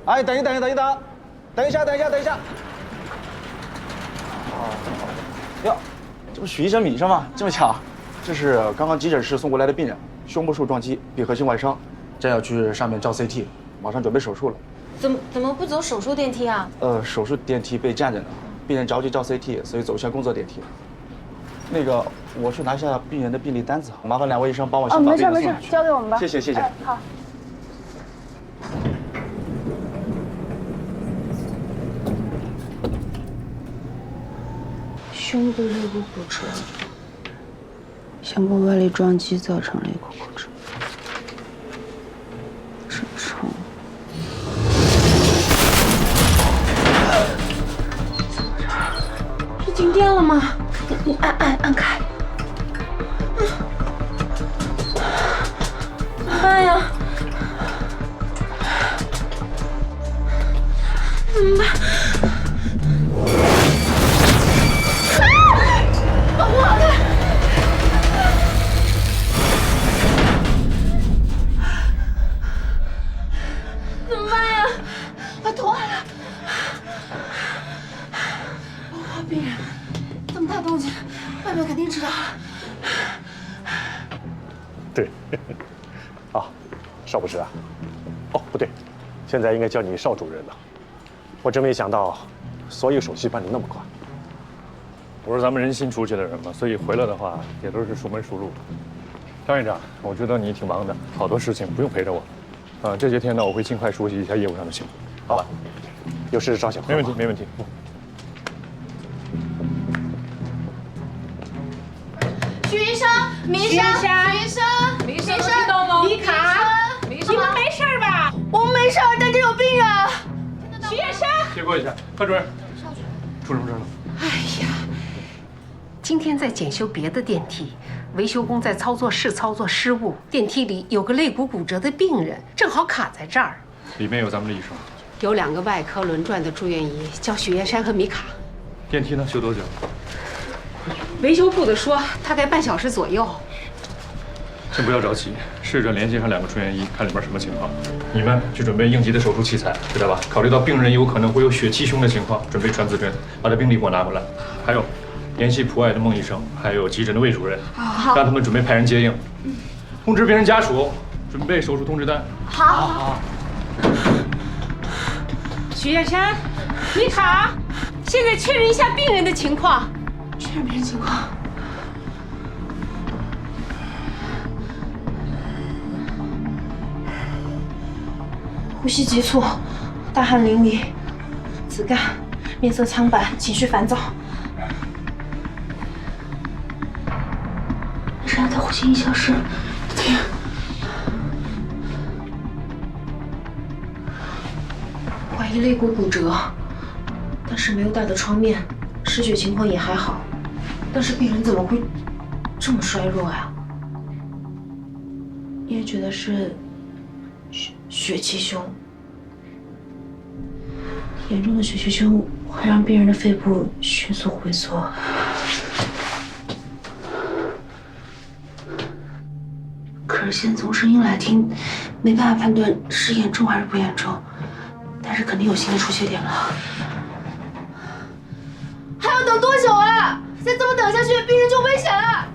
哎，等一下。哟，这不许医生、米医生吗？这么巧，这是刚刚急诊室送过来的病人，胸部受撞击，闭合性外伤，正要去上面照 CT， 马上准备手术了。怎么不走手术电梯啊？手术电梯被占着呢，病人着急照 CT， 所以走向工作电梯。那个，我去拿一下病人的病历单子，麻烦两位医生帮我先把病人送上去。交给我们吧。谢谢。好。胸部肋骨骨折，胸部外力撞击造成肋骨骨折，直冲。是停电了吗？你按开。怎么办呀？怎么办？保护好他！怎么办呀？把头按了。保护好病人，这么大动静，外面肯定知道了。对，啊，邵博士啊，哦不对，现在应该叫你邵主任了。我真没想到，所有手续办得那么快。我是咱们人新出去的人嘛，所以回来的话也都是熟门熟路。张院长，我知道你挺忙的，好多事情不用陪着我。这些天呢，我会尽快熟悉一下业务上的情况。好吧，有事找小何。没问题。许医生，米医生，米卡，你们没事吧？我们没事，但这有病人。许医生，接过一下，范主任。出什么事了？哎呀，今天在检修别的电梯，维修工在操作室操作失误，电梯里有个肋骨骨折的病人，正好卡在这儿。里面有咱们的医生。有2个外科轮转的住院医，叫许叶山和米卡。电梯呢？修多久？维修部的说大概半小时左右。先不要着急，试着联系上2个住院医，看里面什么情况。你们去准备应急的手术器材，知道吧？考虑到病人有可能会有血气胸的情况，准备传刺针，把他病历给我拿回来。还有，联系普爱的孟医生，还有急诊的魏主任，让他们准备派人接应。通知病人家属，准备手术通知单。好。许叶山，米卡，现在确认一下病人的情况。确认病人情况。呼吸急促，大汗淋漓，紫绀，面色苍白，情绪烦躁。是他在呼吸1小时。停。怀疑肋骨骨折，但是没有大的创面，失血情况也还好。但是病人怎么会这么衰弱呀？你也觉得是血气胸？严重的血气胸会让病人的肺部迅速回缩。可是现在从声音来听，没办法判断是严重还是不严重，但是肯定有新的出血点了。还要等多久啊？再这么等下去，病人就危险了。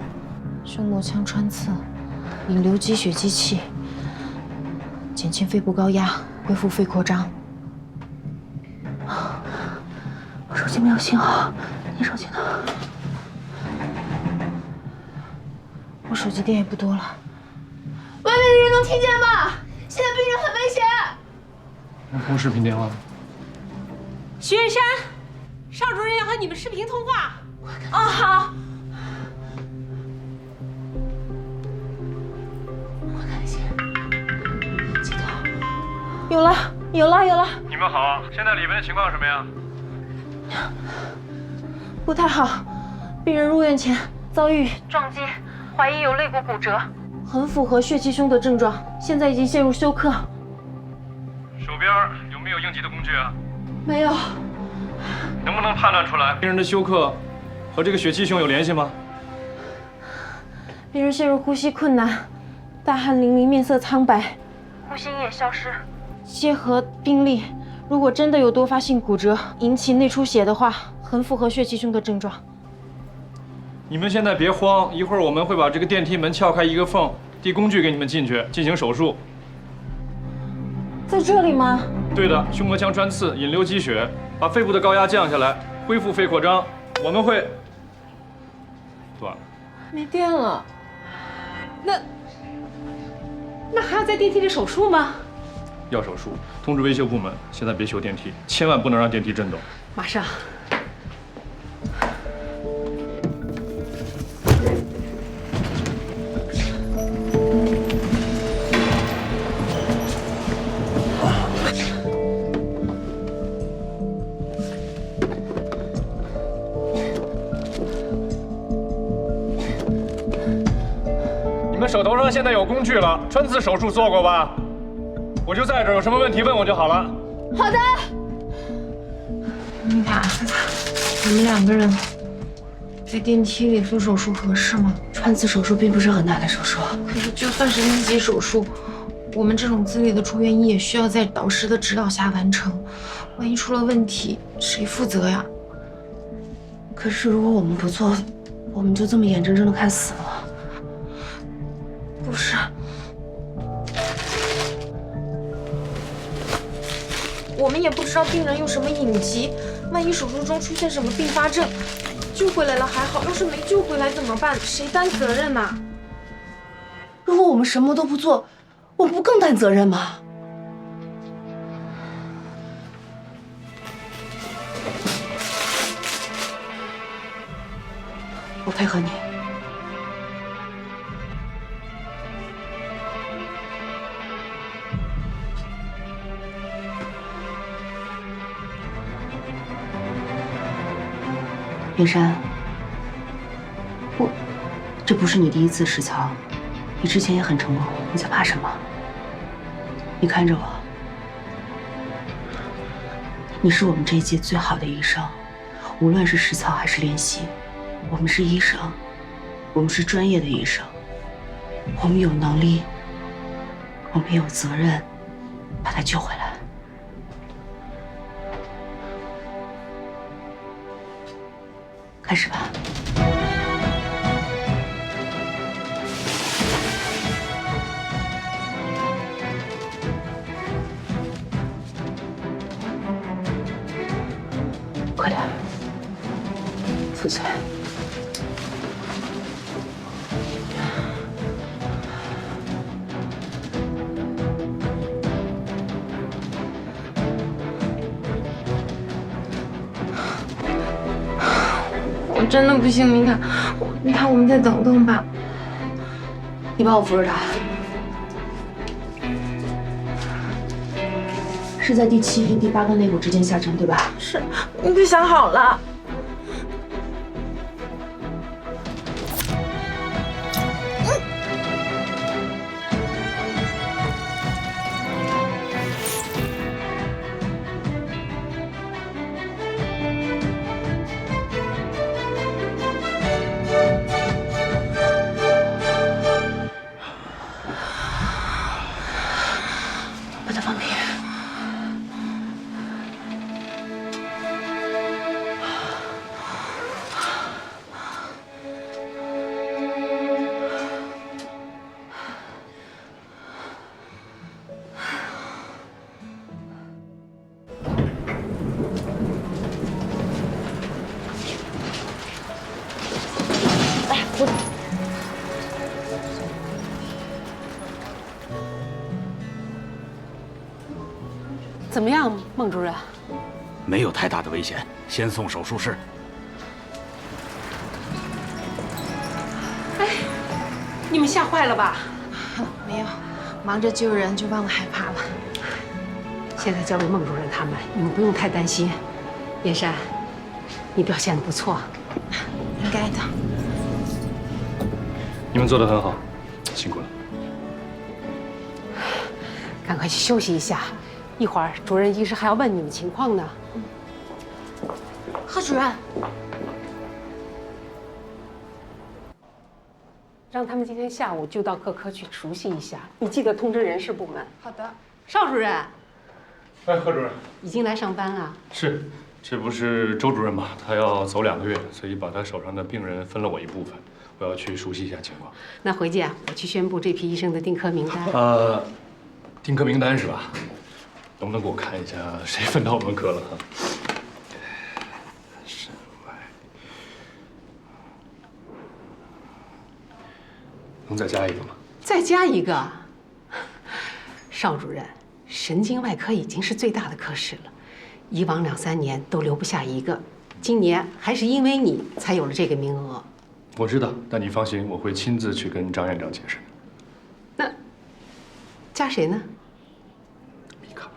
胸膜腔穿刺，引流积血积气，减轻肺部高压，恢复肺扩张。我手机没有信号，你手机呢？我手机电也不多了。外面的人能听见吗？现在病人很危险。能通视频电话吗？许叶山，邵主任要和你们视频通话。哦，好。我看一下，接到。有了。你们好，现在里面的情况是什么呀？不太好，病人入院前遭遇撞击，怀疑有肋骨骨折，很符合血气胸的症状，现在已经陷入休克。手边有没有应急的工具啊？没有。能不能判断出来病人的休克和这个血气胸有联系吗？病人陷入呼吸困难，大汗淋漓，面色苍白，呼吸也消失，结合病历，如果真的有多发性骨折引起内出血的话，很符合血气胸的症状。你们现在别慌，一会儿我们会把这个电梯门撬开一个缝，递工具给你们进去进行手术。在这里吗？对的，胸膜腔穿刺，引流积血，把肺部的高压降下来，恢复肺扩张。我们会断了。没电了。那还要在电梯里手术吗？要手术，通知维修部门，现在别修电梯，千万不能让电梯震动。马上。你们手头上现在有工具了，穿刺手术做过吧？我就在这儿，有什么问题问我就好了。好的。米卡，我们2个人在电梯里做手术合适吗？穿刺手术并不是很大的手术，可是就算是1级手术，我们这种资历的住院医也需要在导师的指导下完成。万一出了问题，谁负责呀？可是如果我们不做，我们就这么眼睁睁的看死了。不是。我们也不知道病人有什么隐疾，万一手术中出现什么并发症，救回来了还好，要是没救回来怎么办？谁担责任呐？如果我们什么都不做，我们不更担责任吗？我配合你。燕山，这不是你第一次实操，你之前也很成功，你在怕什么？你看着我，你是我们这一届最好的医生，无论是实操还是练习，我们是医生，我们是专业的医生，我们有能力，我们也有责任把他救回来。开始吧。快点，扶起来。我真的不行，米卡，米卡，我们再等等吧。你帮我扶着他。是在第7、第8根肋骨之间下针，对吧？是，你可想好了？把它放平。怎么样，孟主任？没有太大的危险，先送手术室。哎，你们吓坏了吧？没有，忙着救人就忘了害怕了。现在交给孟主任他们，你们不用太担心。燕山，你表现得不错，应该的。你们做得很好，辛苦了。赶快去休息一下，一会儿主任医师还要问你们情况呢。贺主任，让他们今天下午就到各科去熟悉一下，你记得通知人事部门。好的。邵主任，哎，贺主任，已经来上班了。是，这不是周主任吗？他要走2个月，所以把他手上的病人分了我一部分，我要去熟悉一下情况。那回去啊，我去宣布这批医生的订科名单。订科名单是吧？能不能给我看一下谁分到我们科了哈？肾外，能再加一个吗？再加一个，邵主任，神经外科已经是最大的科室了，以往2、3年都留不下一个，今年还是因为你才有了这个名额。我知道，但你放心，我会亲自去跟张院长解释。那加谁呢？米卡。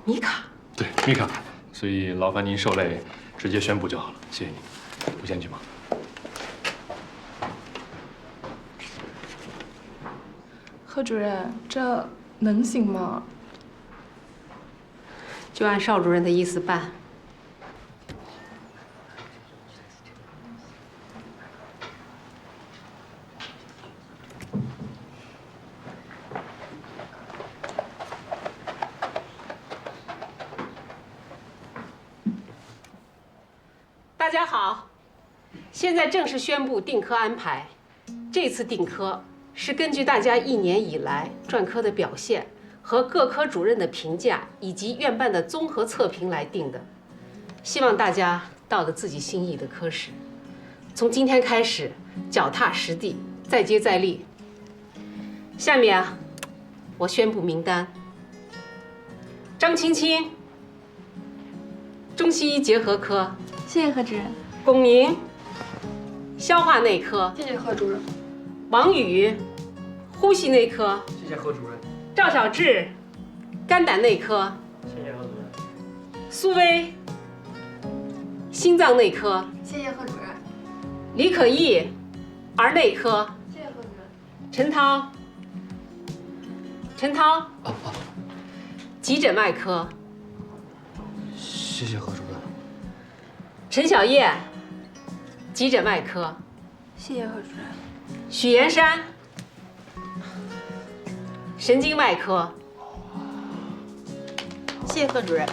米卡。对，米卡。所以劳烦您受累，直接宣布就好了，谢谢您，我先去忙。贺主任，这能行吗？就按邵主任的意思办。大家好，现在正式宣布订科安排。这次订科是根据大家1年以来专科的表现和各科主任的评价，以及院办的综合测评来定的。希望大家到了自己心仪的科室，从今天开始脚踏实地，再接再厉。下面啊，我宣布名单：张青青，中西医结合科。谢谢贺主任。龚宁，消化内科。谢谢贺主任。王宇，呼吸内科。谢谢贺主任。赵小志，肝胆内科。谢谢贺主任。苏薇，心脏内科。谢谢贺主任。李可意，儿内科。谢谢贺主任。陈涛，急诊外科。谢谢贺主任。陈小燕，急诊外科。谢谢贺主任。许岩山，神经外科。谢谢贺主任。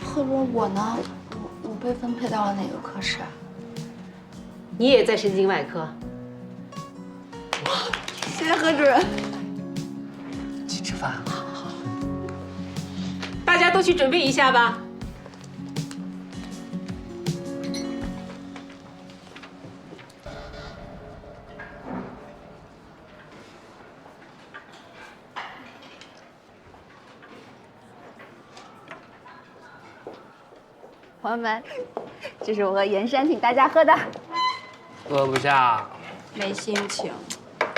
贺主任，我呢？我被分配到了哪个科室啊？你也在神经外科。谢谢贺主任。请吃饭。大家都去准备一下吧。朋友们，这是我和严山请大家喝的。喝不下。没心情。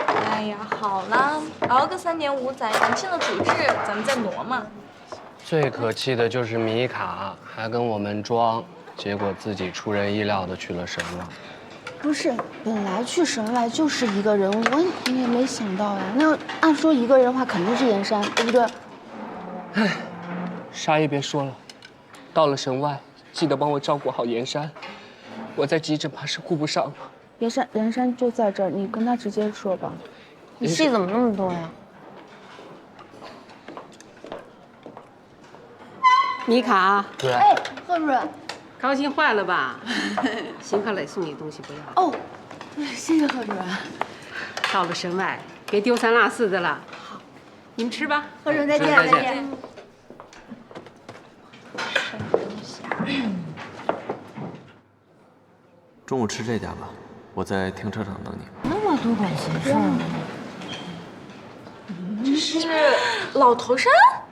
哎呀，好了，熬个3年5载，年轻的主治，咱们再挪嘛。最可气的就是米卡，还跟我们装，结果自己出人意料的去了神外。不是，本来去神外就是一个人，我也没想到呀。那按说一个人的话，肯定是严山，对不对？唉，啥也别说了，到了神外，记得帮我照顾好严山，我在急诊怕是顾不上了。严山就在这儿，你跟他直接说吧。你戏怎么那么多呀？米卡，对。哎，贺主任，高兴坏了吧？邢克磊送你东西不要。哦，谢谢贺主任。到了神外，别丢三落四的了。好，你们吃吧。贺主任再见，再见。中午吃这家吧，我在停车场等你。那么多管闲事呢？这是老头山？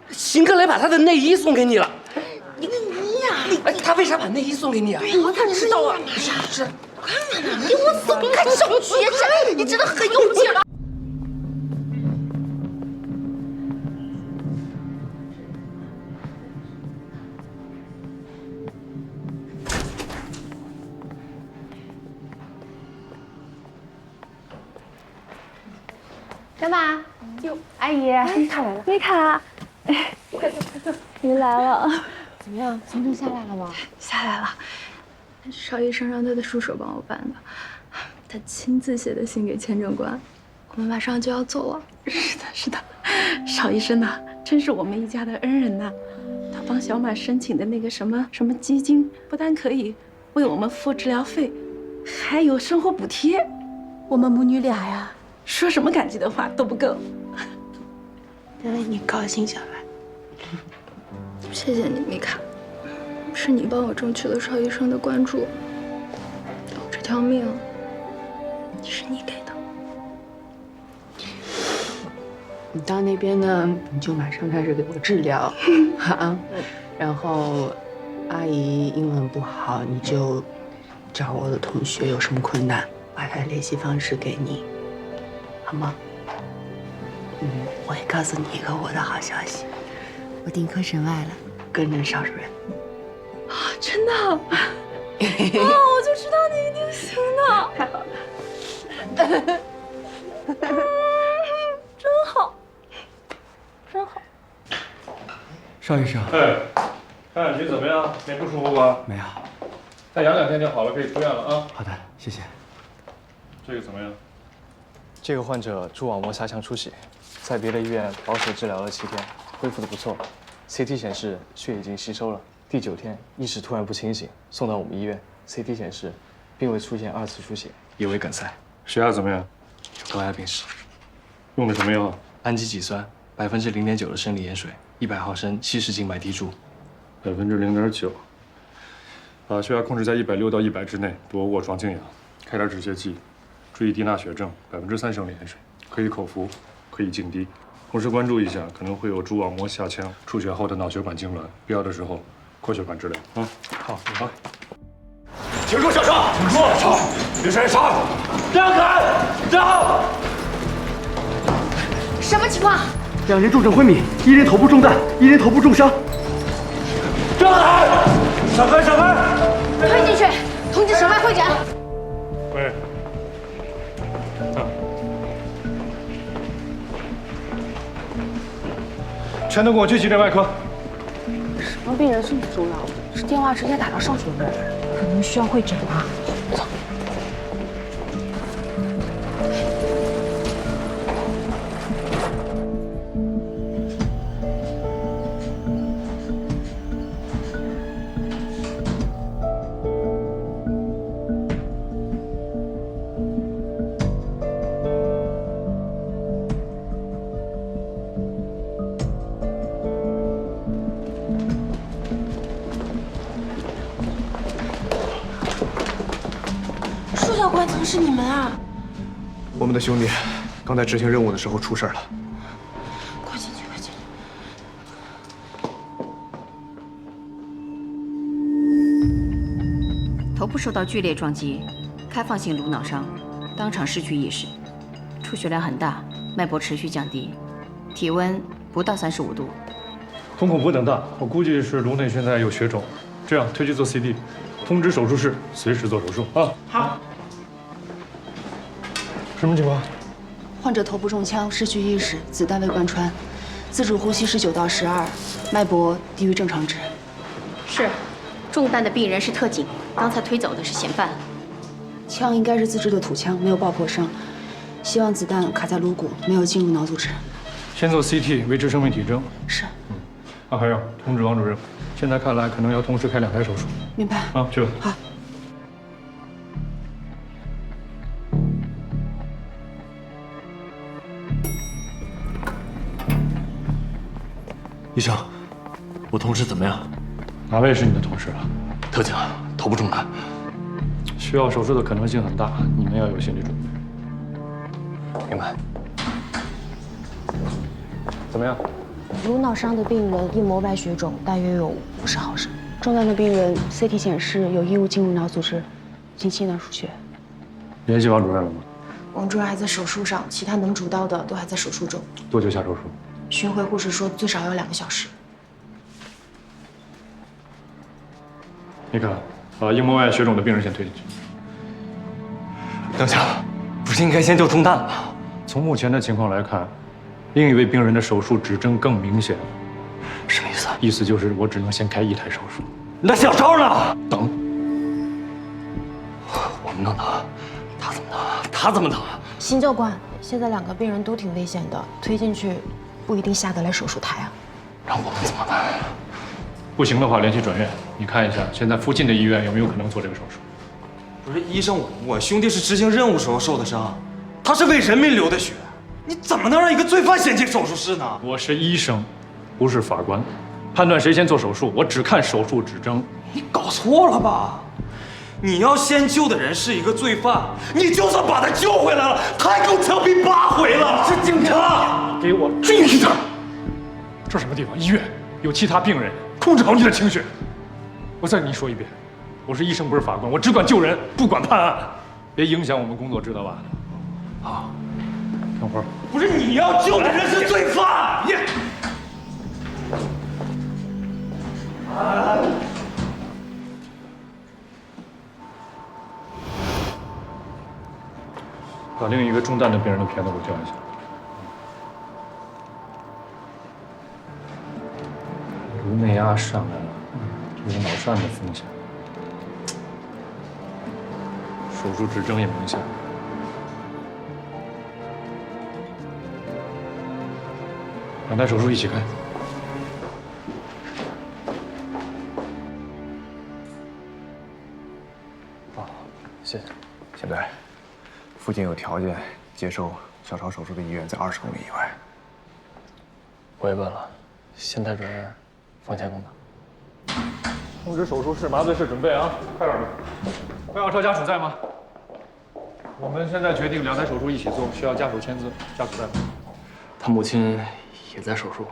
邢克雷把他的内衣送给你了。你呀！哎，他为啥把内衣送给你啊？我哪知道啊？是。干嘛呢？给我走开！小学生，你真的很有劲了。干嘛？哟，阿姨，米卡来了。米卡，快坐，您来了。怎么样，行程下来了吗？下来了，邵医生让他的助手帮我办的，他亲自写的信给签证官，我们马上就要走了。是的，是的，邵医生呐，真是我们一家的恩人呐。他帮小马申请的那个什么基金，不但可以为我们付治疗费，还有生活补贴。我们母女俩呀，说什么感激的话都不够。为你高兴下来。谢谢你，米卡，是你帮我争取了邵医生的关注。我这条命是你给的。你到那边呢，你就马上开始给我治疗，啊，然后阿姨英文不好，你就找我的同学有什么困难，把他的联系方式给你，好吗？我也告诉你一个我的好消息，我订科审外了，跟着邵主任。啊，真的？哦，我就知道你一定行的。太好了。真好，真好。邵医生，哎，看眼睛怎么样？没不舒服吧？没有。再养2天就好了，可以出院了啊。好的，谢谢。这个怎么样？这个患者蛛网膜狭腔出血，在别的医院保守治疗了7天，恢复的不错。CT 显示血已经吸收了。第9天意识突然不清醒，送到我们医院。CT 显示并未出现2次出血，也未梗塞。血压怎么样？有高压病史。用的什么药？氨基己酸，0.9%的生理盐水，100毫升70静脉滴注。0.9%，把血压控制在160到100之内，多卧床静养，开点止泻剂，注意低钠血症，3%生理盐水，可以口服，可以静滴。同时关注一下，可能会有蛛网膜下腔出血后的脑血管痉挛，必要的时候扩血管治疗。好，好。停住，小邵！停住！邵，别杀人！邵，让开！让！什么情况？2人重症昏迷，1人头部中弹，1人头部重伤。让开！闪开！闪开！推进去，通知省外会诊。喂。全都给我去急诊外科。什么病人这么重要？是电话直接打到邵主任，可能需要会诊啊。走。教官，怎么是你们啊？我们的兄弟刚在执行任务的时候出事了。快进去，快进去！头部受到剧烈撞击，开放性颅脑伤，当场失去意识，出血量很大，脉搏持续降低，体温不到35度。瞳孔不等大，我估计是颅内现在有血肿。这样推去做 CT， 通知手术室随时做手术啊。好。什么情况？患者头部中枪，失去意识，子弹未贯穿，自主呼吸19到12，脉搏低于正常值。是，中弹的病人是特警，刚才推走的是嫌犯。枪应该是自制的土枪，没有爆破伤，希望子弹卡在颅骨，没有进入脑组织。先做 CT， 维持生命体征。是。还有通知王主任，现在看来可能要同时开2台手术。明白。啊，去吧。好。医生，我同事怎么样？哪位是你的同事啊？特警，头部中弹，需要手术的可能性很大，你们要有心理准备。明白。怎么样？颅脑伤的病人硬膜外血肿大约有50毫升，中弹的病人 CT 显示有异物进入脑组织，经气囊输血。联系王主任了吗？王主任还在手术上，其他能主刀的都还在手术中。多久下手术？巡回护士说最少要2个小时。你看，把硬膜外血肿的病人先推进去。等下，不是应该先救中弹吗？从目前的情况来看，另一位病人的手术指征更明显。什么意思？意思就是我只能先开1台手术。那小赵呢？等。我们能等，他怎么等？他怎么等？邢教官，现在2个病人都挺危险的，推进去不一定下得来手术台啊。那我们怎么办呀？不行的话，联系转院，你看一下现在附近的医院有没有可能做这个手术。不是医生，我兄弟是执行任务时候受的伤，他是为人民流的血，你怎么能让一个罪犯先进手术室呢？我是医生，不是法官，判断谁先做手术，我只看手术指征。你搞错了吧？你要先救的人是一个罪犯，你就算把他救回来了，他还给我枪毙8回了。是警察，给我注意一点。这什么地方？医院有其他病人，控制好你的情绪。我再跟你说一遍，我是医生，不是法官，我只管救人，不管判案，别影响我们工作，知道吧？好，等会儿。不是你要救的人是罪犯，你。把另一个中弹的病人的片子给我调一下。颅内压上来了，有脑疝的风险。手术指征也明显。2台手术一起开。谢谢。现在，附近有条件接受小超手术的医院在20公里以外。我也问了，现在转院，风险更大。通知手术室、麻醉室准备啊，快点的。会要车家属在吗？我们现在决定2台手术一起做，需要家属签字。家属在吗？他母亲也在手术。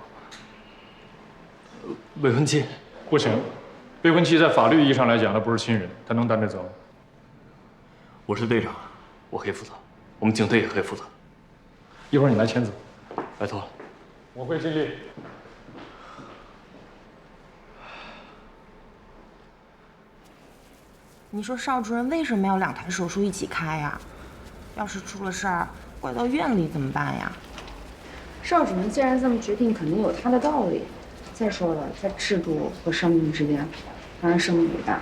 未婚妻不行，未婚妻在法律意义上来讲，她不是亲人，她能担这责。我是队长，我可以负责，我们警队也可以负责。一会儿你来签字，拜托了。我会尽力。你说邵主任为什么要2台手术一起开呀？要是出了事儿，怪到院里怎么办呀？邵主任既然这么决定，肯定有他的道理。再说了，在制度和生命之间，当然生命为大。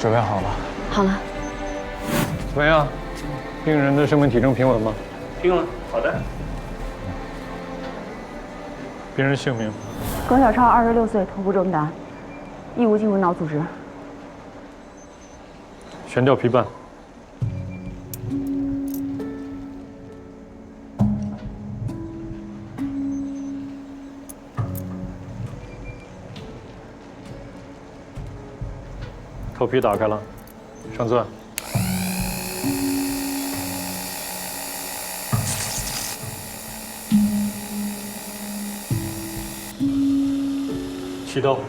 准备好了。好了。怎么样？病人的生命体征平稳吗？平稳，好的。病人姓名？耿小超，26岁，头部中弹，异物进入脑组织。悬吊皮瓣。头皮打开了，上钻。起刀。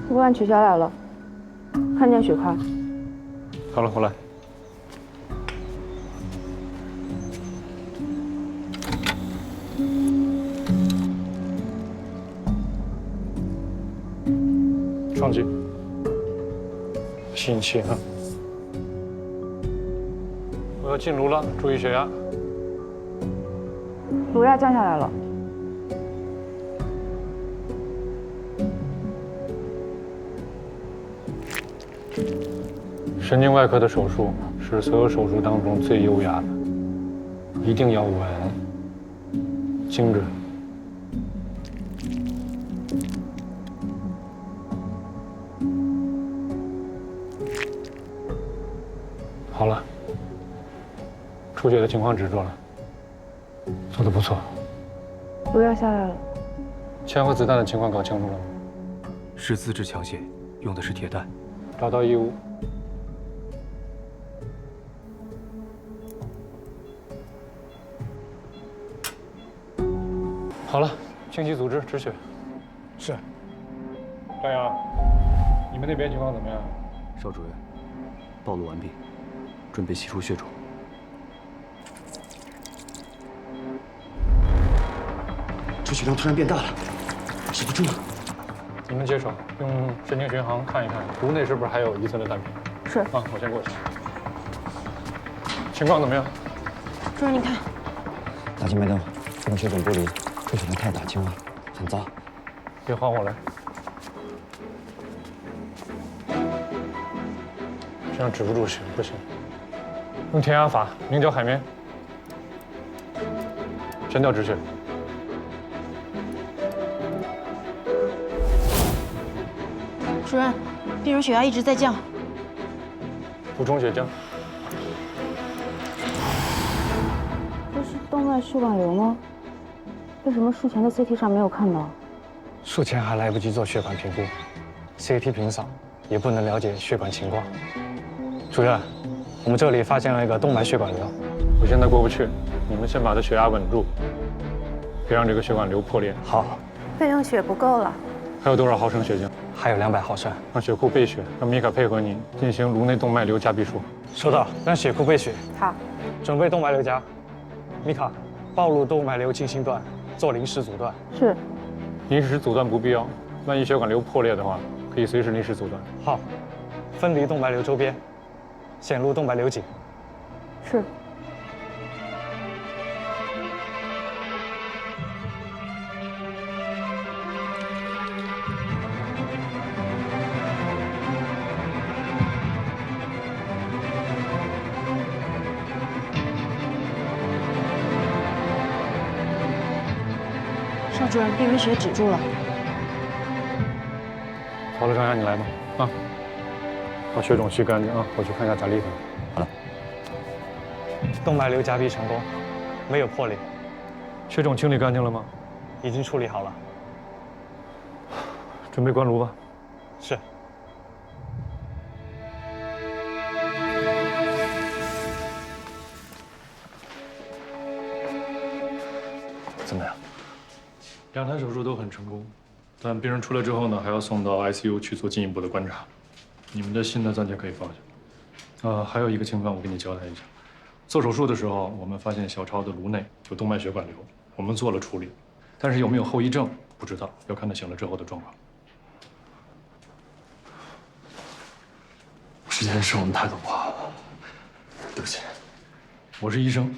图案取下来了，看见血块。好了，回来。双击，吸引气啊！我要进颅了，注意血压。颅压降下来了。神经外科的手术是所有手术当中最优雅的，一定要稳、精准。好了，出血的情况止住了，做得不错。颅压下来了。枪和子弹的情况搞清楚了吗？是自制枪械，用的是铁弹。找到异物。好了，清洗组织，止血。是。张扬，你们那边情况怎么样？邵主任，暴露完毕。准备吸出血肿。出血量突然变大了，止不住了。你们接手，用神经巡航看一看，颅内是不是还有疑似的弹片？是。啊，我先过去。情况怎么样？主任，你看，打进脉动，这个血肿不离，出血量太大，轻了，很糟。别慌，我来。这样止不住血，不行。用填压法，明胶海绵，悬吊止血。主任，病人血压一直在降。补充血浆。这是动脉血管瘤吗？为什么术前的 CT 上没有看到？术前还来不及做血管评估 ，CT 平扫也不能了解血管情况。主任，我们这里发现了一个动脉血管瘤，我现在过不去，你们先把他血压稳住，别让这个血管瘤破裂。好。备用血不够了。还有多少毫升血浆？还有200毫升。让血库备血，让米卡配合你进行颅内动脉瘤夹壁术。收到，让血库备血。好。准备动脉瘤夹。米卡，暴露动脉瘤进行段，做临时阻断。是。临时阻断不必要，万一血管瘤破裂的话，可以随时临时阻断。好。分离动脉瘤周边，显露动脉瘤颈。是。邵主任，病人血止住了。好了，张霞，你来吧。啊，把血肿吸干净啊！我去看一下咋立的。好了。动脉瘤夹壁成功，没有破裂。血肿清理干净了吗？已经处理好了。准备关颅吧。是。怎么样？2台手术都很成功，但病人出来之后呢，还要送到 ICU 去做进一步的观察。你们的心呢，暂且可以放下。还有一个情况，我给你交代一下。做手术的时候，我们发现小超的颅内有动脉血管瘤，我们做了处理，但是有没有后遗症不知道，要看他醒了之后的状况。之前是我们态度不好，对不起。我是医生，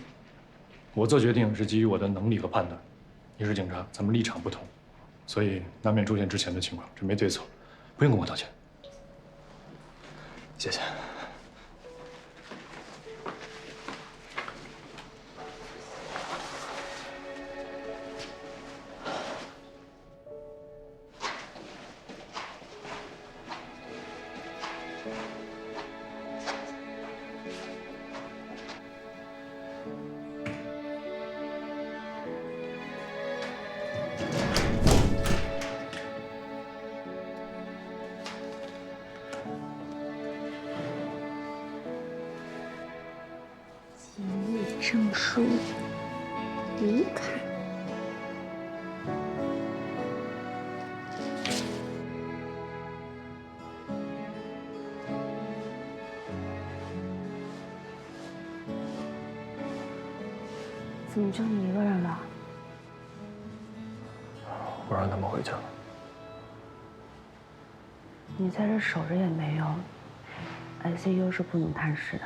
我做决定是基于我的能力和判断。你是警察，咱们立场不同，所以难免出现之前的情况，这没对错，不用跟我道歉。谢谢。证书，米卡。怎么就你一个人了？我让他们回去了。你在这守着也没用 ，ICU 是不能探视的。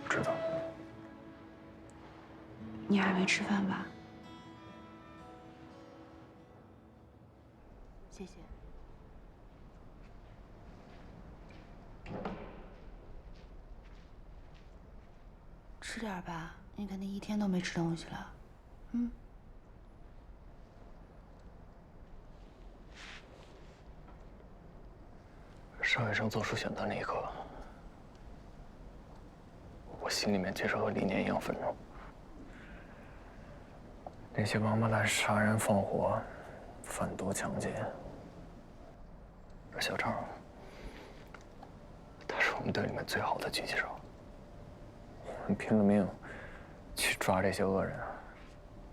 知道。你还没吃饭吧？谢谢。吃点吧，你肯定一天都没吃东西了。嗯。邵医生做出选择那一刻，我心里面接受和理念一样愤怒。那些王八蛋杀人放火、贩毒抢劫，而小超，他是我们队里面最好的狙击手。我们拼了命去抓这些恶人，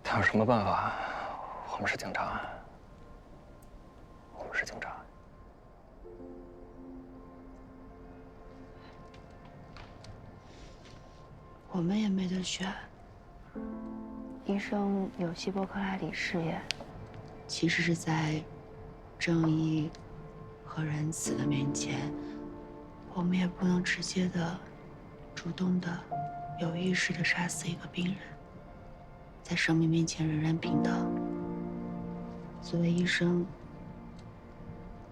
他有什么办法？我们是警察，我们是警察。我们也没得选。医生有希波克拉底试验，其实是在正义和仁慈的面前，我们也不能直接的、主动的、有意识的杀死一个病人。在生命面前，人人平等。作为医生，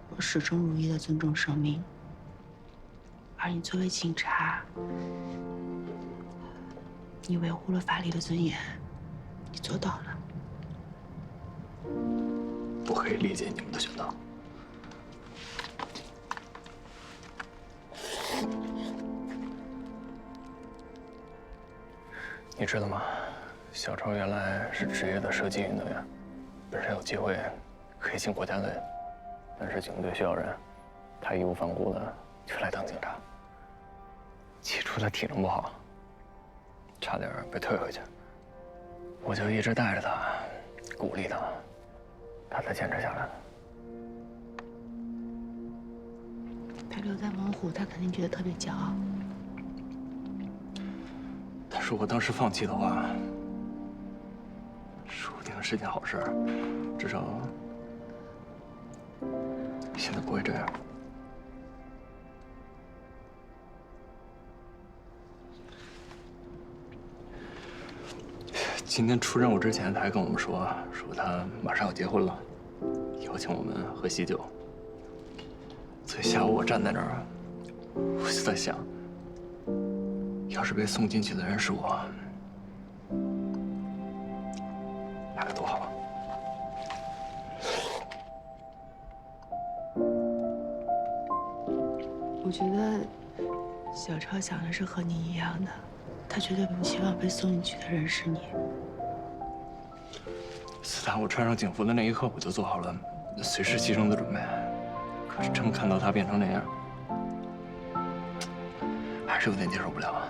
我始终如一的尊重生命。而你作为警察，你维护了法律的尊严，你做到了。我可以理解你们的选择。你知道吗？小超原来是职业的射击运动员，本身有机会可以进国家队，但是警队需要人，他义无反顾的就来当警察。起初他体能不好，差点被退回去，我就一直带着他，鼓励他，他才坚持下来的。他留在猛虎，他肯定觉得特别骄傲。但是我当时放弃的话，说不定是件好事，至少现在不会这样。今天出任务之前，他还跟我们说他马上要结婚了，邀请我们喝喜酒。所以下午我站在那儿，我就在想，要是被送进去的人是我，那该多好。我觉得小超想的是和你一样的，他绝对不希望被送进去的人是你。自打我穿上警服的那一刻，我就做好了随时牺牲的准备。可是真看到他变成那样，还是有点接受不了啊。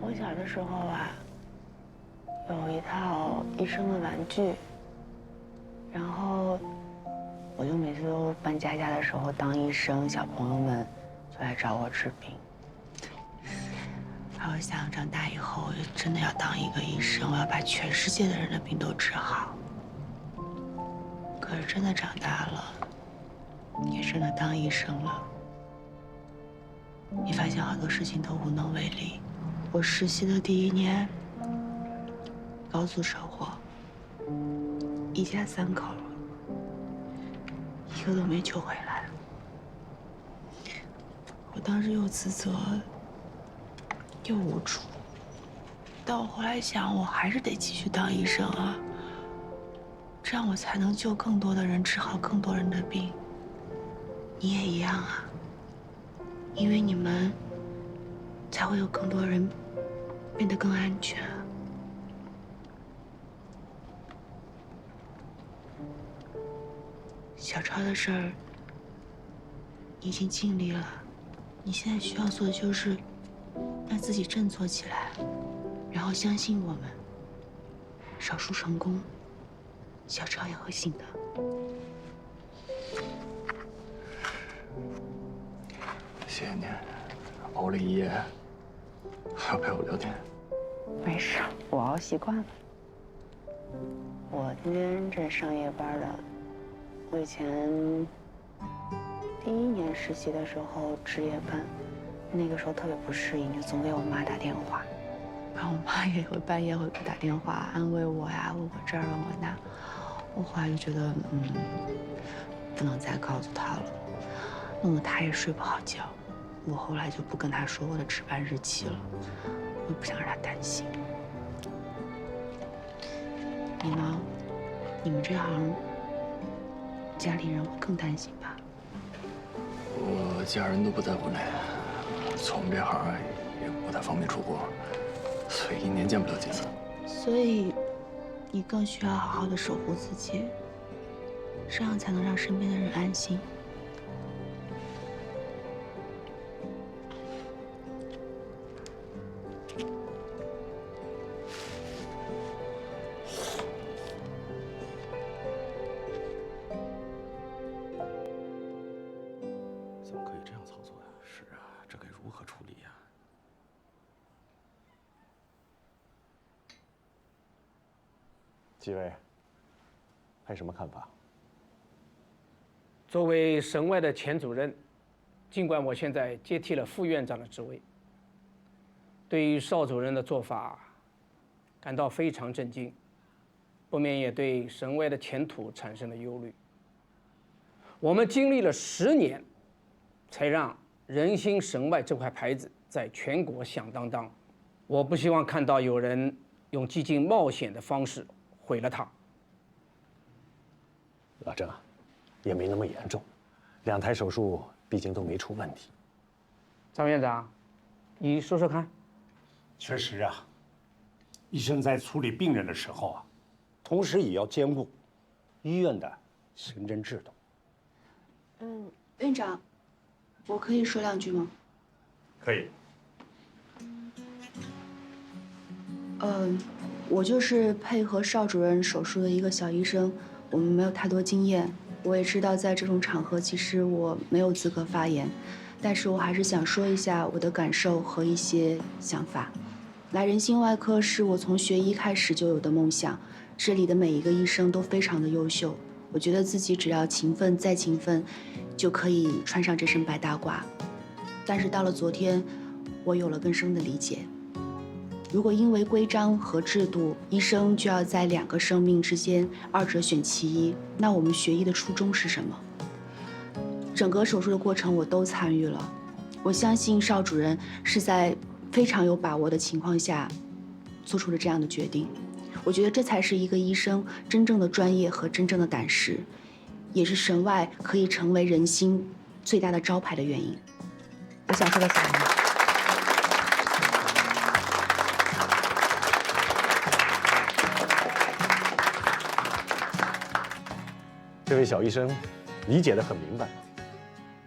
我小的时候啊，有一套医生的玩具，然后我就每次都搬家的时候当医生，小朋友们就来找我治病。我想长大以后，我就真的要当一个医生，我要把全世界的人的病都治好。可是真的长大了，也真的当医生了，你发现好多事情都无能为力。我实习的第1年，高速车祸，一家3口，一个都没救回来。我当时又自责，又无助，但我后来想，我还是得继续当医生啊，这样我才能救更多的人，治好更多人的病。你也一样啊，因为你们才会有更多人变得更安全。小超的事儿，你已经尽力了，你现在需要做的就是让自己振作起来，然后相信我们，少数成功，小超也会信的。谢谢你，熬了一夜，还要陪我聊天。没事，我熬习惯了。我今天这上夜班的，我以前第1年实习的时候值夜班，那个时候特别不适应，就总给我妈打电话，然后我妈也会半夜会给我打电话安慰我呀，问我这儿问我那。我后来就觉得，不能再告诉她了，弄得她也睡不好觉。我后来就不跟她说我的值班日期了，我也不想让她担心。你呢？你们这行，家里人会更担心吧？我家人都不在国内，做我们这行也不太方便出国，所以1年见不了几次。所以，你更需要好好的守护自己，这样才能让身边的人安心。怎么可以这样操作呀？是啊，这该如何处理呀？几位还有什么看法？作为省外的前主任，尽管我现在接替了副院长的职位，对于邵主任的做法感到非常震惊，不免也对省外的前途产生了忧虑。我们经历了10年，才让人心省外这块牌子在全国响当当。我不希望看到有人用激进冒险的方式毁了它。老郑啊，也没那么严重，2台手术毕竟都没出问题。张院长，你说说看。确实啊，医生在处理病人的时候啊，同时也要兼顾医院的行政制度。院长，我可以说2句吗？可以。我就是配合邵主任手术的一个小医生，我们没有太多经验。我也知道在这种场合，其实我没有资格发言，但是我还是想说一下我的感受和一些想法。来人心外科是我从学医开始就有的梦想，这里的每一个医生都非常的优秀，我觉得自己只要勤奋再勤奋，就可以穿上这身白大褂。但是到了昨天，我有了更深的理解。如果因为规章和制度，医生就要在2个生命之间2者选其一，那我们学医的初衷是什么？整个手术的过程我都参与了，我相信邵主任是在非常有把握的情况下做出了这样的决定。我觉得这才是一个医生真正的专业和真正的胆识，也是省外可以成为人心最大的招牌的原因。我想说的小王。这位小医生理解得很明白，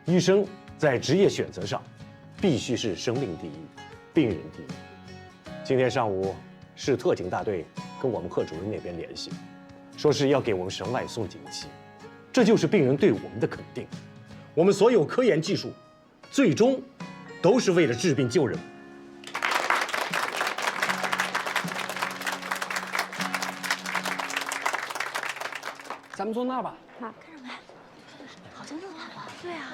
医生在职业选择上必须是生命第一，病人第一。今天上午市特警大队跟我们贺主任那边联系，说是要给我们省外送锦旗，这就是病人对我们的肯定。我们所有科研技术，最终都是为了治病救人。咱们坐那儿吧。好，看什么呀？好像就是他吧？对啊，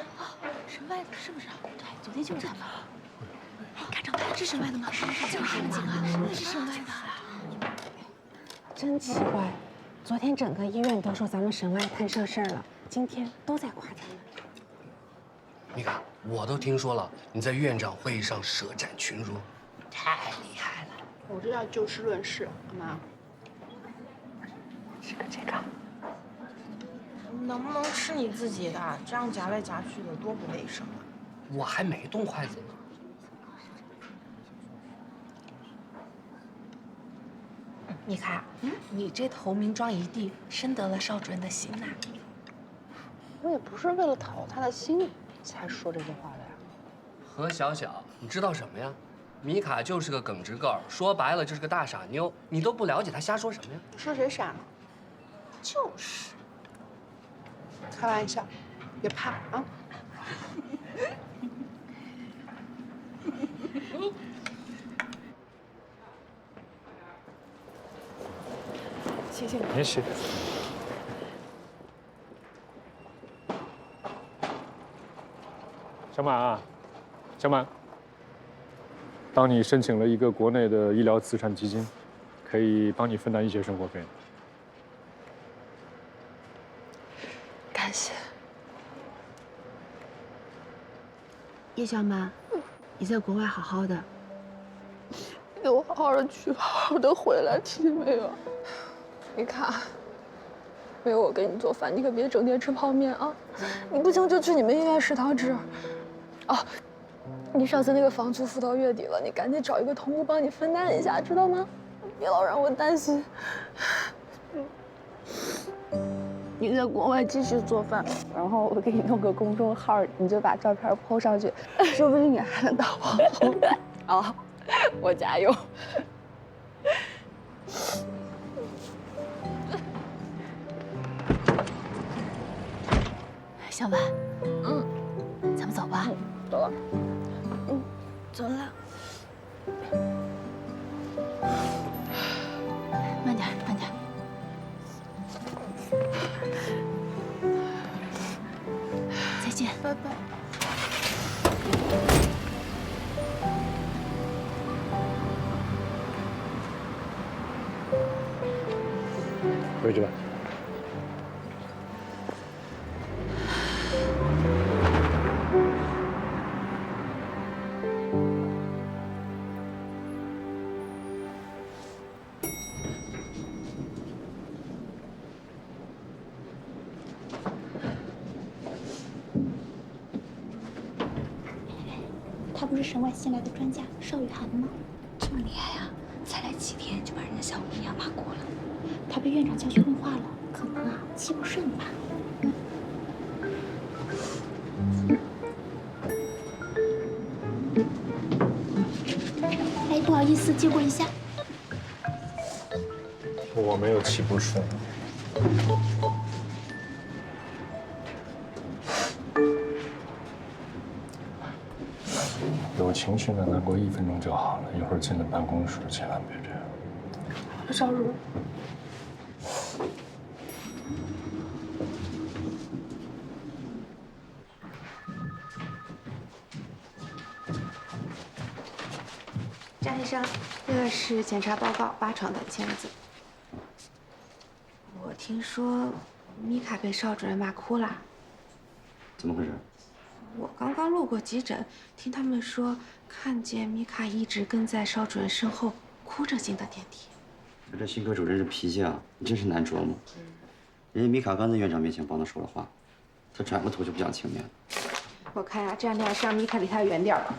省外的是不是？对，昨天就是他们。哎，看照片，是省外的吗？是，就是他们几个，真的是省外的。真奇怪，昨天整个医院都说咱们省外太省事儿了，今天都在夸咱们。你看，我都听说了，你在院长会议上舌战群儒，太厉害了。我这叫就事论事，好吗？这个。能不能吃你自己的？这样夹来夹去的多不卫生啊！我还没动筷子呢。米卡，你这投名状一递，深得了邵主任的心呐。我也不是为了讨他的心才说这些话的呀。何小小，你知道什么呀？米卡就是个耿直个儿，说白了就是个大傻妞。你都不了解她瞎说什么呀？说谁傻了？就是。开玩笑，别怕啊。谢谢你。没事。小马，小马，当你申请了一个国内的医疗慈善基金，可以帮你分担一些生活费。感谢。叶小马，你在国外好好的，给我好好的去，好好的回来，听见没有？米卡，没有我给你做饭，你可别整天吃泡面啊！你不行就去你们医院食堂吃。哦，你上次那个房租付到月底了，你赶紧找一个同屋帮你分担一下，知道吗？别老让我担心。你在国外继续做饭，然后我给你弄个公众号，你就把照片PO上去，说不定你还能当网红。哦，我加油。小婉，咱们们走吧。走了。走了。慢点，慢点。再见，拜拜。回去吧。他不是省外新来的专家邵雨涵吗？这么厉害呀！才来7天就把人家小姑娘骂哭了。他被院长叫去问话了，可能啊气不顺吧。哎，不好意思，借过一下。我没有气不顺。有情绪的难过1分钟就好了，一会儿进了办公室，千万别这样。邵如，张医生，这个是检查报告，8床的，签个字。我听说米卡被邵主任骂哭了。怎么回事？我刚刚路过急诊，听他们说看见米卡一直跟在邵主任身后，哭着进的电梯。这新科主任这脾气啊，你真是难琢磨。人家米卡刚在院长面前帮他说了话，他转过头就不讲情面了。我看啊，这2天还是让米卡离他远点吧。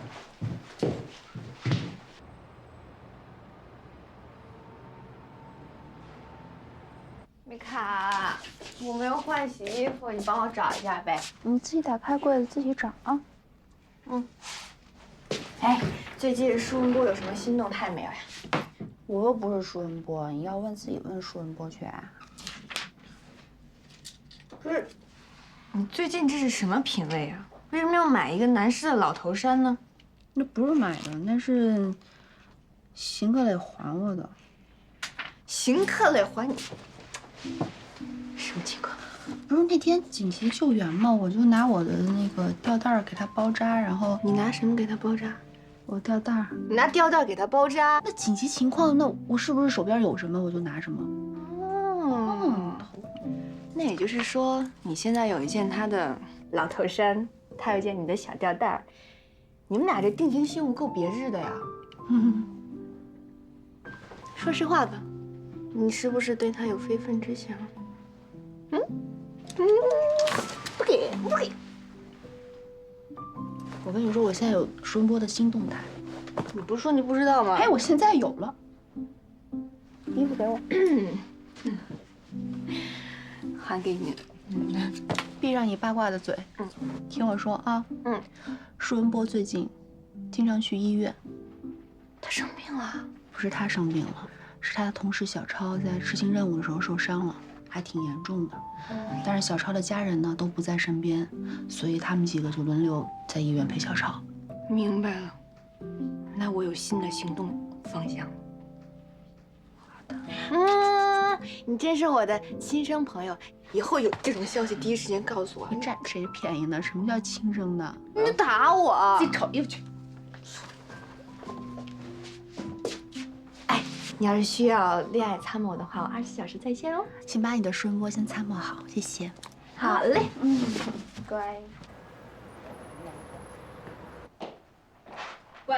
米卡，我没有换洗衣服，你帮我找一下呗。你自己打开柜子自己找啊。嗯。哎，最近舒文波有什么新动态没有呀？我又不是舒文波，你要问自己问舒文波去啊。不是，你最近这是什么品味啊？为什么要买一个男士的老头衫呢？那不是买的，那是邢克磊还我的。邢克磊还你？什么情况？不是那天紧急救援嘛，我就拿我的那个吊带给他包扎，然后你拿什么给他包扎？我吊带。你拿吊带给他包扎？那紧急情况，那我是不是手边有什么我就拿什么？哦，那也就是说，你现在有一件他的老头衫，他有一件你的小吊带，你们俩这定情信物够别致的呀。说实话吧，你是不是对他有非分之想？不给，不给。我跟你说，我现在有舒文波的新动态。你不是说你不知道吗？哎，我现在有了。衣服给我。还给你。闭上你八卦的嘴。听我说啊。舒文波最近经常去医院。他生病了？不是他生病了，是他的同事小超在执行任务的时候受伤了，还挺严重的。但是小超的家人呢都不在身边，所以他们几个就轮流在医院陪小超。明白了，那我有新的行动方向。好的。你真是我的亲生朋友，以后有这种消息第一时间告诉我。你占谁便宜呢？什么叫亲生的？你打我！自己找衣服去。你要是需要恋爱参谋的话，我24小时在线哦。请把你的舒文波先参谋好，谢谢。好嘞，乖。喂，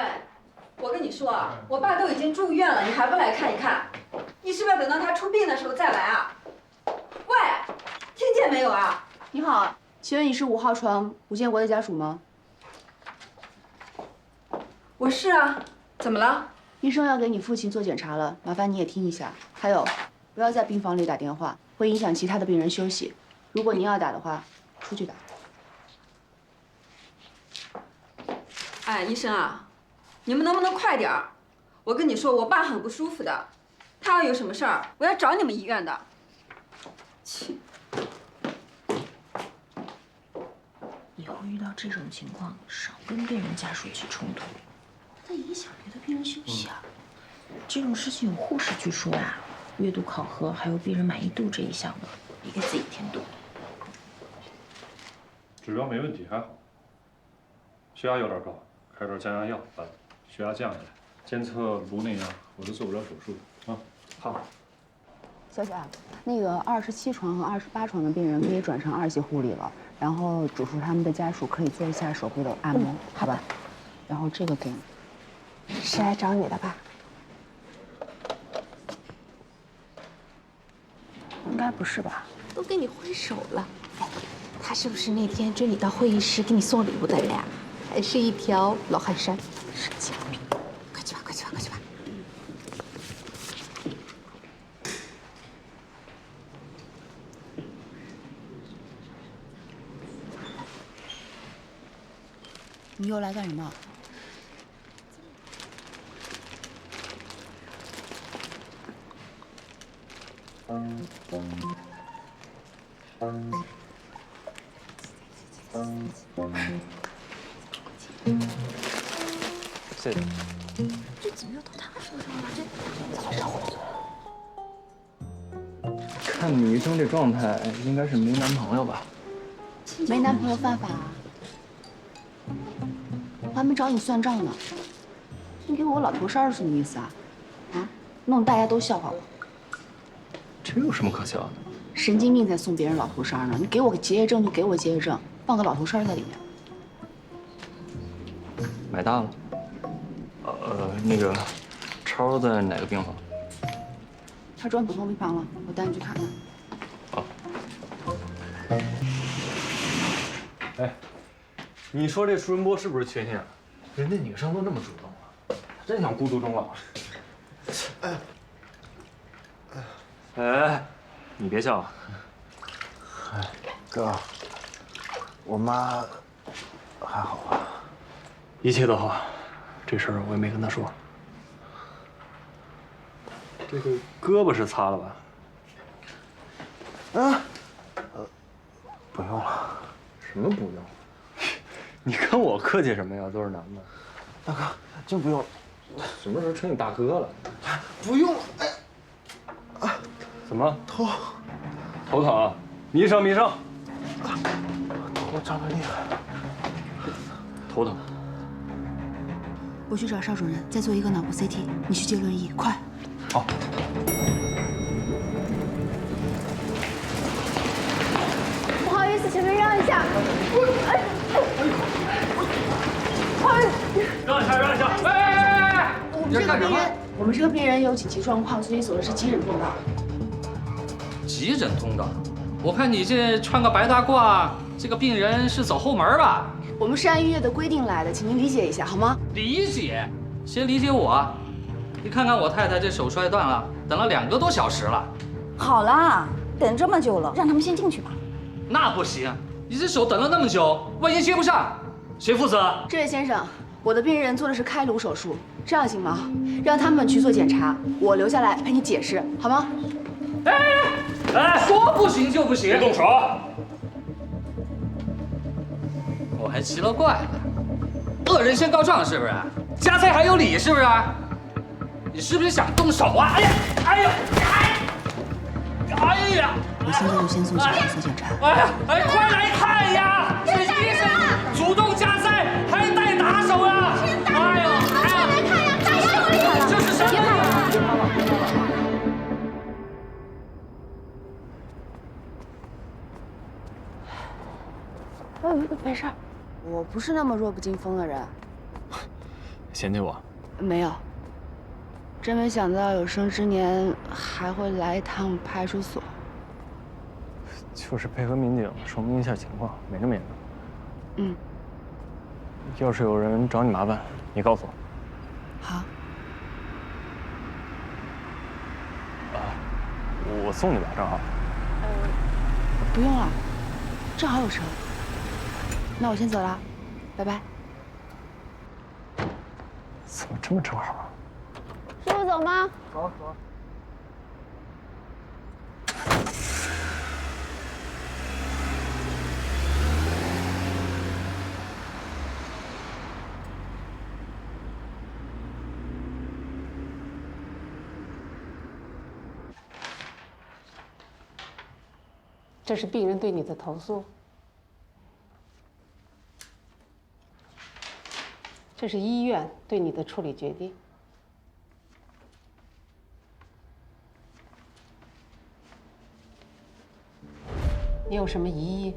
我跟你说啊，我爸都已经住院了，你还不来看一看？你是不是要等到他出病的时候再来啊？喂，听见没有啊？你好，请问你是5号床吴建国的家属吗？我是啊，怎么了？医生要给你父亲做检查了，麻烦你也听一下。还有，不要在病房里打电话，会影响其他的病人休息。如果您要打的话，出去打。哎，医生啊，你们能不能快点儿？我跟你说，我爸很不舒服的，他要有什么事儿，我要找你们医院的。切。以后遇到这种情况，少跟病人家属起冲突，它影响别的病人休息啊。这种事情有护士去说呀，阅读考核还有病人满意度这一项的，别给自己添堵。指标没问题，还好。血压有点高，开点降压药，把血压降下来。监测颅内压，我都做不了手术的啊。好。小姐，那个27床和28床的病人可以转成2级护理了，然后嘱咐他们的家属可以做一下手部的按摩，好吧？然后这个给你。是来找你的吧？应该不是吧？都跟你挥手了，哎，他是不是那天追你到会议室给你送礼物的人呀？还是一条老汗衫，神经病！快去吧，快去吧，快去吧！你又来干什么？谢谢。这怎么又到他手上了？看你医生这状态，应该是没男朋友吧？没男朋友犯法啊？我还没找你算账呢。你给我老头衫是什么意思啊？啊，弄得大家都笑话我。这有什么可笑的？神经病才送别人老头衫呢！你给我个结业证就给我结业证，放个老头衫在里面。买大了。那个，超在哪个病房？他转普通病房了，我带你去看看。好。哎，你说这舒仁波是不是缺心眼？人家女生都那么主动了，他真想孤独终老。哎，你别笑。哎，哥，我妈还好吧？一切都好，这事儿我也没跟她说。这个胳膊是擦了吧？啊？不用了。什么不用？你跟我客气什么呀？都是男的。大哥，真不用。什么时候成你大哥了？不用了。哎，怎么？头疼啊？迷上。头胀得厉害。头疼。我去找邵主任，再做一个脑部 CT。你去接轮椅，快。好。不好意思，前面让一下。让一下！哎！我们这个病人有紧急状况，所以走的是急诊通道。急诊通道？我看你这穿个白大褂，这个病人是走后门吧？我们是按医院的规定来的，请您理解一下好吗？理解？先理解我。你看看我太太这手摔断了，等了2个多小时了。好啦，等这么久了，让他们先进去吧。那不行，你这手等了那么久，万一接不上，谁负责？这位先生，我的病人做的是开颅手术，这样行吗？让他们去做检查，我留下来陪你解释，好吗？哎，说不行就不行！别动手！我还奇了怪了，恶人先告状是不是？夹菜还有理是不是？你是不是想动手啊？哎呀！我现在就先送检查做检查。快来看呀！这医生主动夹菜，还带打手呀！哎呦！来看呀！打手！这是什么？没事，我不是那么弱不禁风的人。嫌弃我？没有。真没想到有生之年还会来一趟派出所。就是配合民警说明一下情况，没那么严重。嗯。要是有人找你麻烦，你告诉我。好。我送你吧，正好。不用了，正好有车。那我先走了，拜拜。怎么这么正好啊？师傅走吗？走。这是病人对你的投诉，这是医院对你的处理决定。你有什么疑义？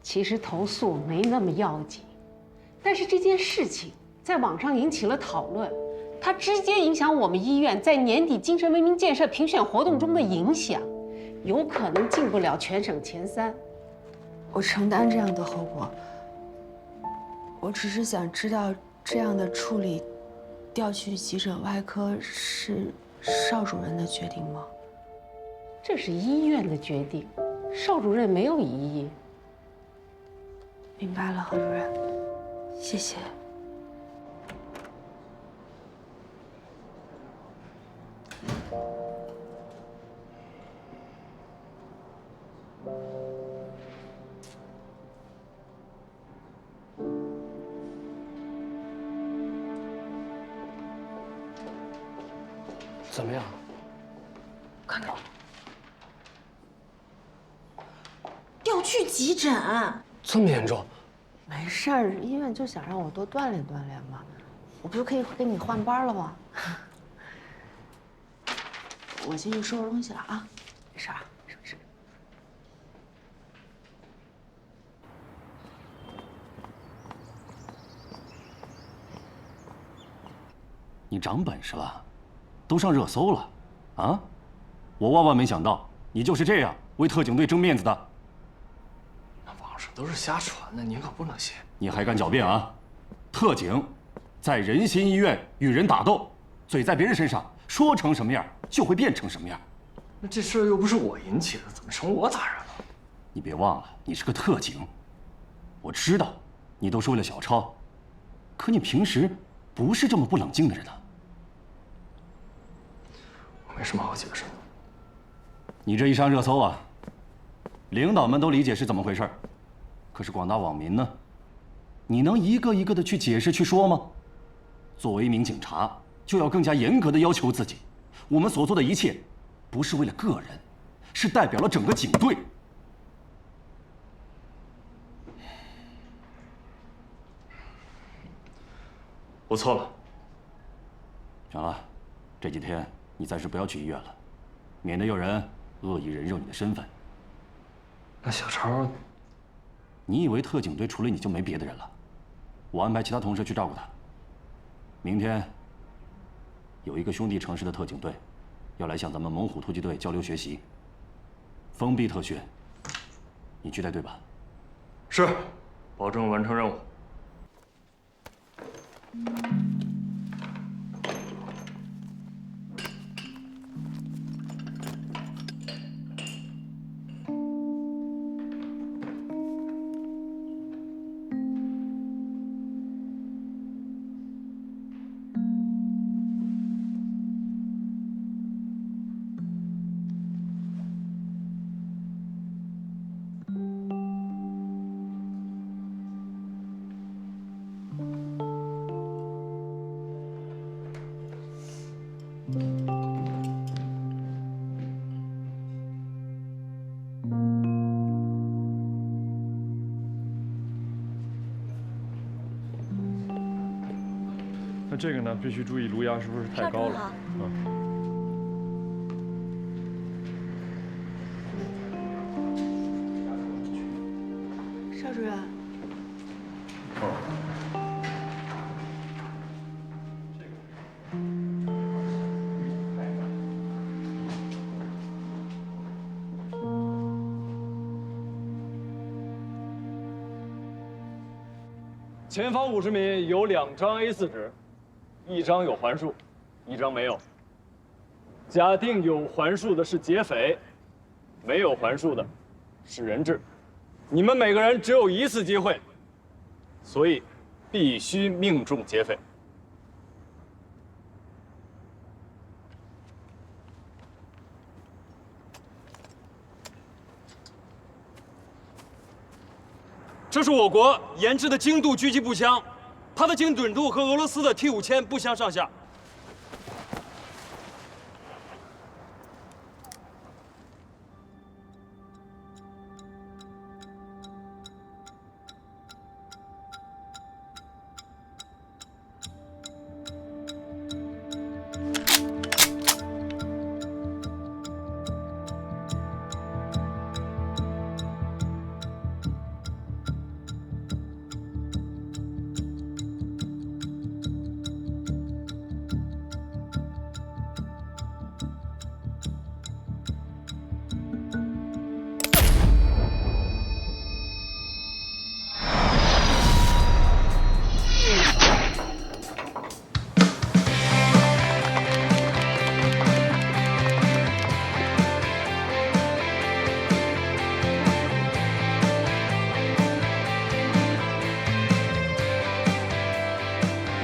其实投诉没那么要紧，但是这件事情在网上引起了讨论，它直接影响我们医院在年底精神文明建设评选活动中的影响，有可能进不了全省前3。我承担这样的后果。我只是想知道，这样的处理调去急诊外科是邵主任的决定吗？这是医院的决定，邵主任没有异议。明白了，何主任，谢谢。怎么样？看到了。调去急诊。这么严重？没事儿，医院就想让我多锻炼锻炼嘛。我不是可以跟你换班了吗？我先去收拾东西了啊，没事啊，没事。你长本事了，都上热搜了，啊！我万万没想到，你就是这样为特警队争面子的。那网上都是瞎传的，您可不能信。你还敢狡辩啊？特警在仁心医院与人打斗，嘴在别人身上，说成什么样就会变成什么样。那这事儿又不是我引起的，怎么成我打人了？你别忘了，你是个特警。我知道，你都是为了小超，可你平时不是这么不冷静的人啊。我没什么好解释的。你这一上热搜啊，领导们都理解是怎么回事，可是广大网民呢？你能一个一个的去解释去说吗？作为一名警察，就要更加严格的要求自己。我们所做的一切，不是为了个人，是代表了整个警队。我错了。行了，这几天你暂时不要去医院了，免得有人恶意人肉你的身份。那小超，你以为特警队除了你就没别的人了？我安排其他同事去照顾他。明天有一个兄弟城市的特警队要来向咱们猛虎突击队交流学习，封闭特训，你去带队吧。是，保证完成任务。那这个呢，必须注意颅压是不是太高了？邵主任。前方50米有2张A4纸，1张有环数，1张没有。假定有环数的是劫匪，没有环数的是人质。你们每个人只有1次机会，所以必须命中劫匪。这是我国研制的精度狙击步枪，它的精准度和俄罗斯的 T5000不相上下。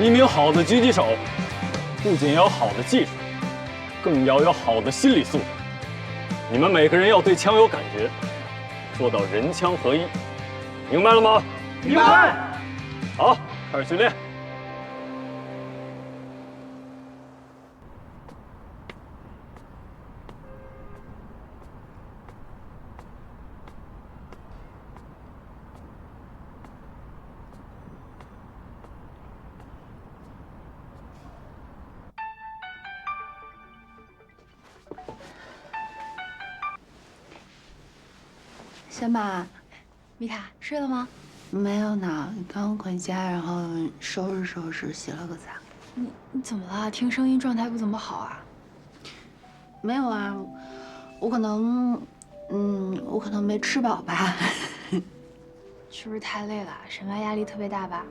一名好的狙击手，不仅要有好的技术，更要有好的心理素质。你们每个人要对枪有感觉，做到人枪合一，明白了吗？明白。好，开始训练。小马，米卡睡了吗？没有呢，刚回家，然后收拾收拾，洗了个澡。你怎么了？听声音状态不怎么好啊？没有啊，我可能没吃饱吧。是不是太累了？审外压力特别大吧？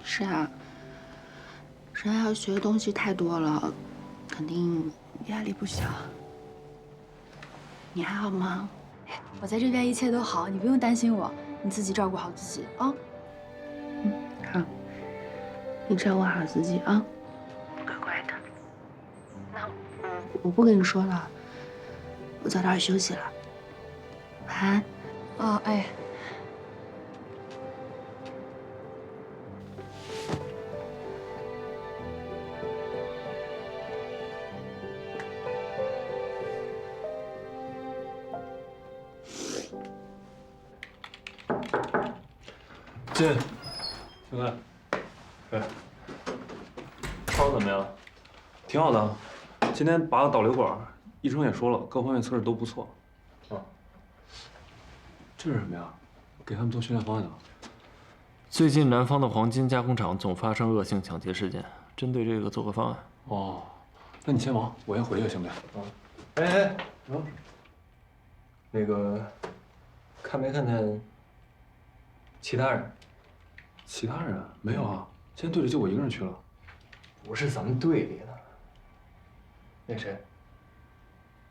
是啊，审外要学的东西太多了，肯定压力不小。你还好吗？我在这边一切都好，你不用担心我，你自己照顾好自己啊。好，你照顾好自己啊，乖乖的。那我不跟你说了，我早点休息了。晚安。啊，哎。进，兄弟，哎，超怎么样？挺好的，今天拔了导流管，医生也说了，各方面测试都不错。啊，这是什么呀？给他们做训练方案的。最近南方的黄金加工厂总发生恶性抢劫事件，针对这个做个方案。哦，那你先忙，我先回去，行不行？那个，看没看见其他人？其他人没有啊，今天队里就我一个人去了。不是咱们队里的。那谁？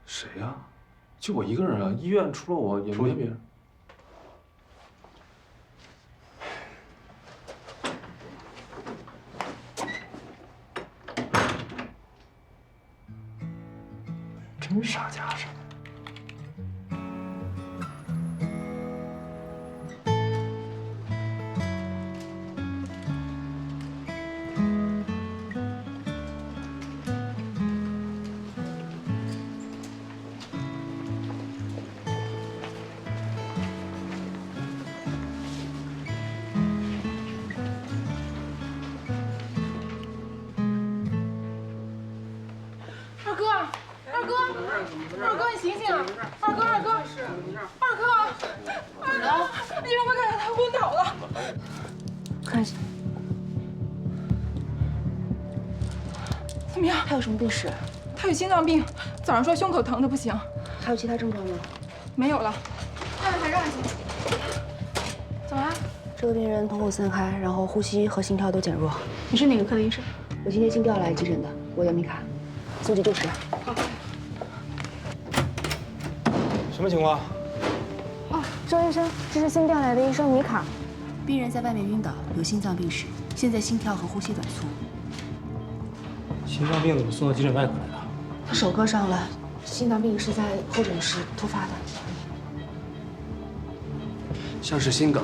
谁呀？就我一个人啊，医院除了我也没别人。真傻架势。二哥，你醒醒啊！二哥，你有没有看见他昏倒了？看一下，怎么样？他有什么病史？他有心脏病，早上说胸口疼的不行。还有其他症状吗？没有了。还让行。怎么了？这个病人瞳孔散开，然后呼吸和心跳都减弱。你是哪个科的医生？我今天新调来急诊的，我叫米卡，速记60。好。什么情况？周医生，这是新调来的医生米卡。病人在外面晕倒，有心脏病史，现在心跳和呼吸短促。心脏病怎么送到急诊外科来了？他手割伤了，心脏病是在候诊室突发的。像是心梗，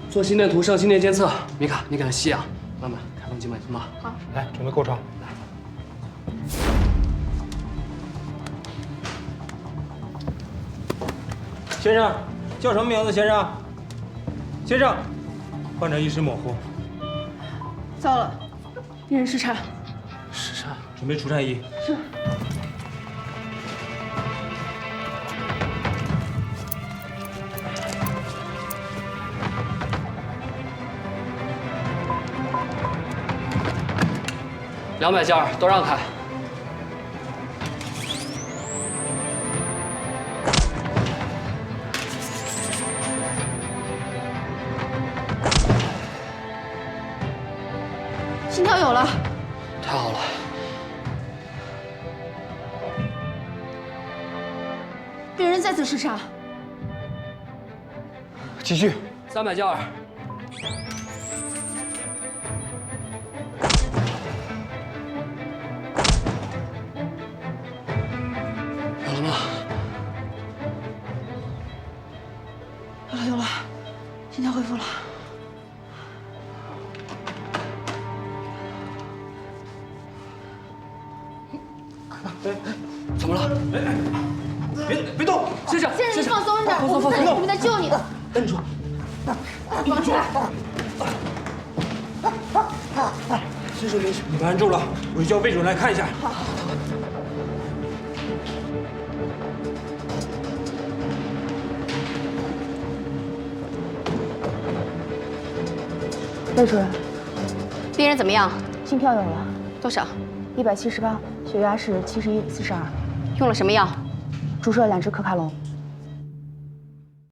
做心电图上心电监测。米卡，你给他吸氧，慢慢开放静脉通道。好，来，准备构床。先生，叫什么名字？先生，先生，患者意识模糊。糟了，病人失颤。失颤，准备除颤仪。是。200件都让开。心跳有了，太好了。病人再次失颤。继续。 300件。有了，心跳恢复了。怎么了？别动，先生，先生，你放松一点，我们在，我们在救你。摁住，绑起来。先生没事，你们按住了，我叫魏主任来看一下。好。魏主任，病人怎么样？心跳有了，多少？178，血压是71/42。用了什么药？注射2支可卡龙。